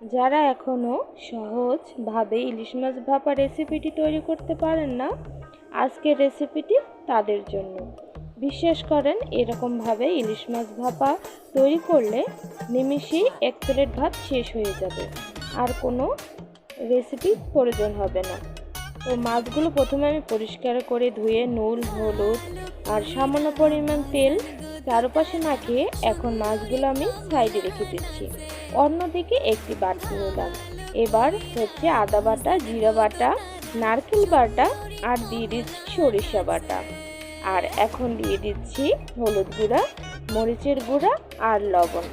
যারা এখনও সহজভাবে ইলিশ মাছ ভাপা রেসিপিটি তৈরি করতে পারেন না, আজকের রেসিপিটি তাদের জন্য। বিশ্বাস করেন, এরকমভাবে ইলিশ মাছ ভাপা তৈরি করলে নিমিষেই এক প্লেট ভাত শেষ হয়ে যাবে, আর কোনো রেসিপি প্রয়োজন হবে না। তো মাছগুলো প্রথমে আমি পরিষ্কার করে ধুয়ে নুন, হলুদ আর সামান্য পরিমাণ তেল চারপাশে মাখিয়ে এখন মাছগুলো আমি সাইডে রেখে দিচ্ছি। অন্যদিকে একটি বাটি নিলাম। এবার হচ্ছে আদা বাটা, জিরা বাটা, নারকেল বাটা আর দিয়ে দিচ্ছি সরিষা বাটা। আর এখন দিয়ে দিচ্ছি হলুদ গুঁড়া, মরিচের গুঁড়া আর লবণ।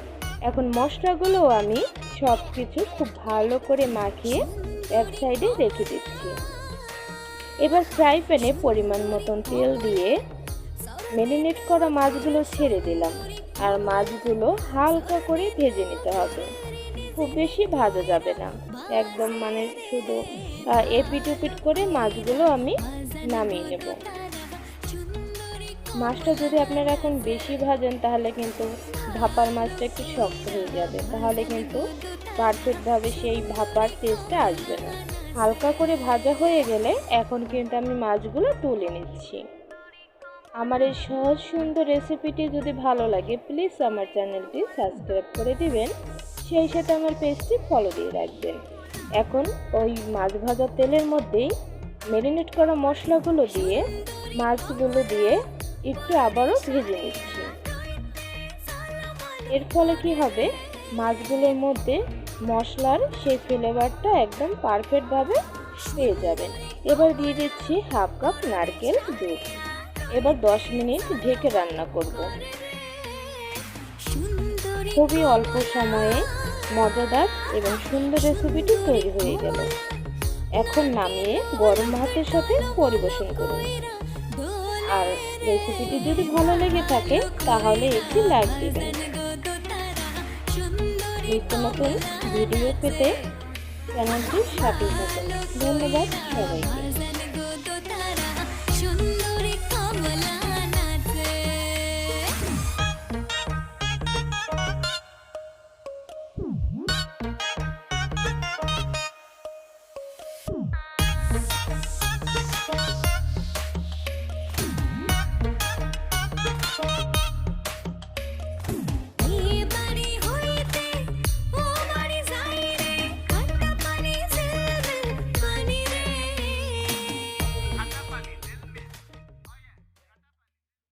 এখন মশলাগুলো আমি সব কিছু খুব ভালো করে মাখিয়ে এক সাইডে রেখে দিচ্ছি। এবার ফ্রাই প্যানে পরিমাণ মতন তেল দিয়ে ম্যারিনেট করা মাছগুলো ছেড়ে দিলাম। আর মাছগুলো হালকা করে ভেজে নিতে হবে, খুব বেশি ভাজা যাবে না। একদম শুধু এপিট ওপিট করে মাছগুলো আমি নামিয়ে নেব। মাছটা যদি আপনারা এখন বেশি ভাজেন তাহলে কিন্তু ভাপার মাছটা একটু শক্ত হয়ে যাবে, তাহলে কিন্তু পারফেক্টভাবে সেই ভাপার টেস্টটা আসবে না। হালকা করে ভাজা হয়ে গেলে এখন কিন্তু আমি মাছগুলো তুলে নিচ্ছি। আমার এই সহজ সুন্দর রেসিপিটি যদি ভালো লাগে, প্লিজ আমার চ্যানেলটি সাবস্ক্রাইব করে দিবেন, সেই সাথে আমার পেজটি ফলো দিয়ে রাখবেন। এখন ওই মাছ ভাজা তেলের মধ্যেই ম্যারিনেট করা মশলাগুলো দিয়ে মাছগুলো দিয়ে একটু আবারও ভেজে নিচ্ছি। এর ফলে কি হবে, মাছগুলোর মধ্যে মশলার সেই ফ্লেভারটা একদম পারফেক্টভাবে পেয়ে যাবেন। এবার দিয়ে দিচ্ছি হাফ কাপ নারকেল দুধ। এবার 10 মিনিট ঢেকে রান্না করব। খুবই অল্প সময়ে মজাদার এবং সুন্দর রেসিপিটি তৈরি হয়ে গেল। এখন নামিয়ে গরম ভাতের সাথে পরিবেশন করুন। আর রেসিপিটি যদি ভালো লেগে থাকে তাহলে একটি লাইক দিবেন। নিত্য নতুন ভিডিও পেতে চ্যানেলটি সাথে থাকুন। ধন্যবাদ সবাইকে।